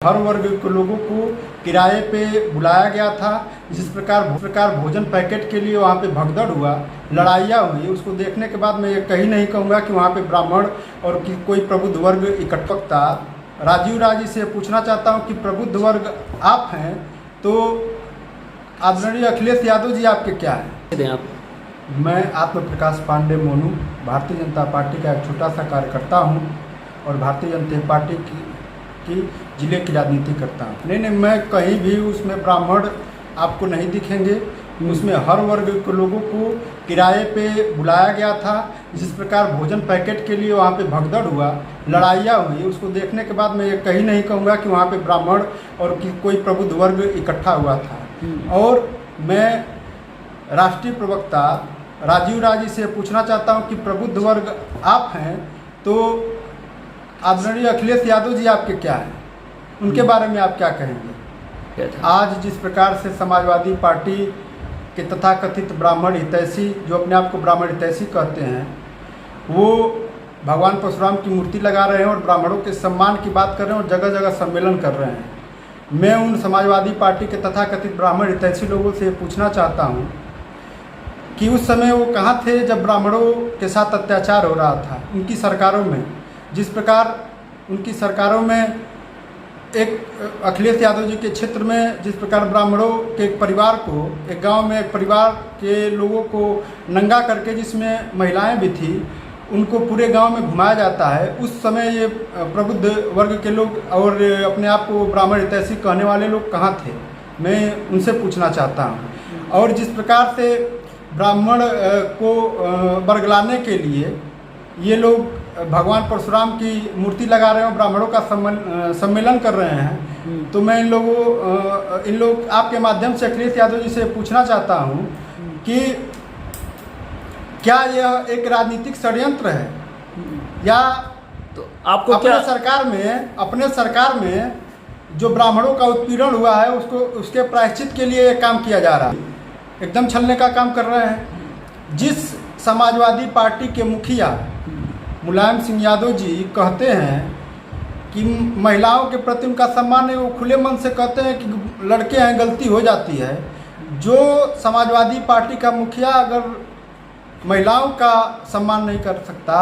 हर वर्ग के लोगों को किराए पे बुलाया गया था। जिस प्रकार भोजन पैकेट के लिए वहाँ पे भगदड़ हुआ, लड़ाइयाँ हुई, उसको देखने के बाद मैं ये कहीं नहीं कहूँगा कि वहाँ पे ब्राह्मण और कि कोई प्रबुद्ध वर्ग इकट्ठा था। राजीव राज से पूछना चाहता हूँ कि प्रबुद्ध वर्ग आप हैं तो आदरणीय अखिलेश यादव जी आपके क्या हैं? आप? मैं आत्म प्रकाश पांडे मोनू भारतीय जनता पार्टी का एक छोटा सा कार्यकर्ता हूँ और भारतीय जनता पार्टी की जिले की राजनीति करता हूँ। नहीं, मैं कहीं भी उसमें ब्राह्मण आपको नहीं दिखेंगे। उसमें हर वर्ग के लोगों को किराए पे बुलाया गया था। जिस प्रकार भोजन पैकेट के लिए वहाँ पे भगदड़ हुआ, लड़ाइयाँ हुई, उसको देखने के बाद मैं ये कहीं नहीं कहूँगा कि वहाँ पे ब्राह्मण और कि कोई प्रबुद्ध वर्ग इकट्ठा हुआ था। और मैं राष्ट्रीय प्रवक्ता राजीव राज से पूछना चाहता हूँ कि प्रबुद्ध वर्ग आप हैं तो आदरणीय अखिलेश यादव जी आपके क्या हैं? उनके बारे में आप क्या कहेंगे? आज जिस प्रकार से समाजवादी पार्टी के तथाकथित ब्राह्मण हितैषी, जो अपने आप को ब्राह्मण हितैषी कहते हैं, वो भगवान परशुराम की मूर्ति लगा रहे हैं और ब्राह्मणों के सम्मान की बात कर रहे हैं और जगह जगह सम्मेलन कर रहे हैं। मैं उन समाजवादी पार्टी के तथाकथित ब्राह्मण हितैषी लोगों से पूछना चाहता हूँ कि उस समय वो कहाँ थे जब ब्राह्मणों के साथ अत्याचार हो रहा था उनकी सरकारों में। जिस प्रकार उनकी सरकारों में एक अखिलेश यादव जी के क्षेत्र में जिस प्रकार ब्राह्मणों के एक परिवार को, एक गांव में एक परिवार के लोगों को नंगा करके, जिसमें महिलाएं भी थी, उनको पूरे गांव में घुमाया जाता है, उस समय ये प्रबुद्ध वर्ग के लोग और अपने आप को ब्राह्मण हितैषी कहने वाले लोग कहाँ थे? मैं उनसे पूछना चाहता हूँ। और जिस प्रकार से ब्राह्मण को बरगलाने के लिए ये लोग भगवान परशुराम की मूर्ति लगा रहे हैं और ब्राह्मणों का सम्मेलन कर रहे हैं, तो मैं इन लोग आपके माध्यम से अखिलेश यादव जी से पूछना चाहता हूं कि क्या यह एक राजनीतिक षड्यंत्र है या तो आपको अपने सरकार में जो ब्राह्मणों का उत्पीड़न हुआ है उसके प्रायश्चित के लिए काम किया जा रहा है? एकदम छलने का काम कर रहे हैं। जिस समाजवादी पार्टी के मुखिया मुलायम सिंह यादव जी कहते हैं कि महिलाओं के प्रति उनका सम्मान है, वो खुले मन से कहते हैं कि लड़के हैं, गलती हो जाती है। जो समाजवादी पार्टी का मुखिया अगर महिलाओं का सम्मान नहीं कर सकता,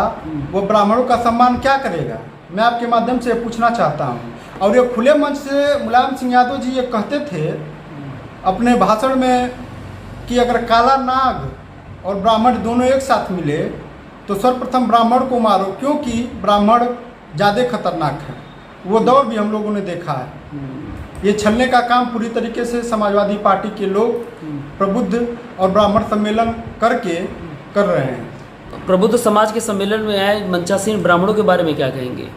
वो ब्राह्मणों का सम्मान क्या करेगा? मैं आपके माध्यम से पूछना चाहता हूँ। और ये खुले मन से मुलायम सिंह यादव जी ये कहते थे अपने भाषण में कि अगर काला नाग और ब्राह्मण दोनों एक साथ मिले तो सर्वप्रथम ब्राह्मण को मारो, क्योंकि ब्राह्मण ज़्यादा खतरनाक है। वो दौर भी हम लोगों ने देखा है। ये छलने का काम पूरी तरीके से समाजवादी पार्टी के लोग प्रबुद्ध और ब्राह्मण सम्मेलन करके कर रहे हैं। प्रबुद्ध समाज के सम्मेलन में आए मंचासीन ब्राह्मणों के बारे में क्या कहेंगे?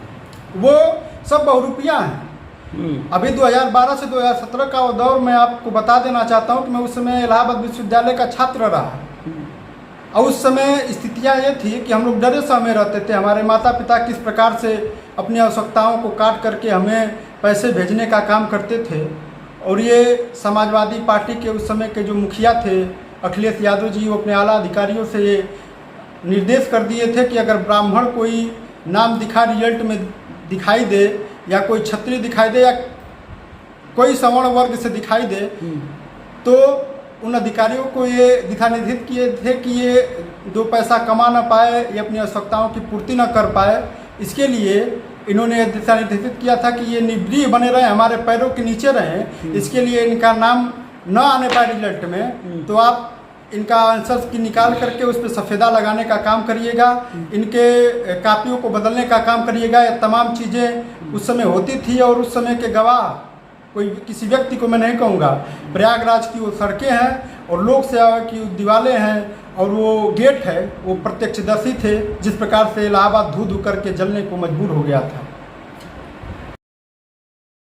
वो सब बहुरूपिया हैं। अभी 2012 से 2017 का वो दौर मैं आपको बता देना चाहता हूँ कि मैं उस समय इलाहाबाद विश्वविद्यालय का छात्र रहा और उस समय स्थितियाँ ये थी कि हम लोग डरे सहमे रहते थे। हमारे माता पिता किस प्रकार से अपनी आवश्यकताओं को काट करके हमें पैसे भेजने का काम करते थे। और ये समाजवादी पार्टी के उस समय के जो मुखिया थे अखिलेश यादव जी, वो अपने आला अधिकारियों से ये निर्देश कर दिए थे कि अगर ब्राह्मण कोई नाम रिजल्ट में दिखाई दे या कोई क्षत्रिय दिखाई दे या कोई सवर्ण वर्ग से दिखाई दे, तो उन अधिकारियों को ये दिशा निर्देशित किए थे कि ये दो पैसा कमा ना पाए, ये अपनी आवश्यकताओं की पूर्ति न कर पाए। इसके लिए इन्होंने दिशा निर्देशित किया था कि ये निष्क्रिय बने रहें, हमारे पैरों के नीचे रहें। इसके लिए इनका नाम न आने पाए रिजल्ट में, तो आप इनका आंसर की निकाल करके उस पर सफ़ेदा लगाने का काम करिएगा, इनके कापियों को बदलने का काम करिएगा। ये तमाम चीज़ें उस समय होती थी और उस समय के गवाह कोई किसी व्यक्ति को मैं नहीं कहूँगा। प्रयागराज की वो सड़कें हैं और लोक सेवा की दीवारें हैं और वो गेट है, वो प्रत्यक्षदर्शी थे जिस प्रकार से इलाहाबाद धू धू करके जलने को मजबूर हो गया था।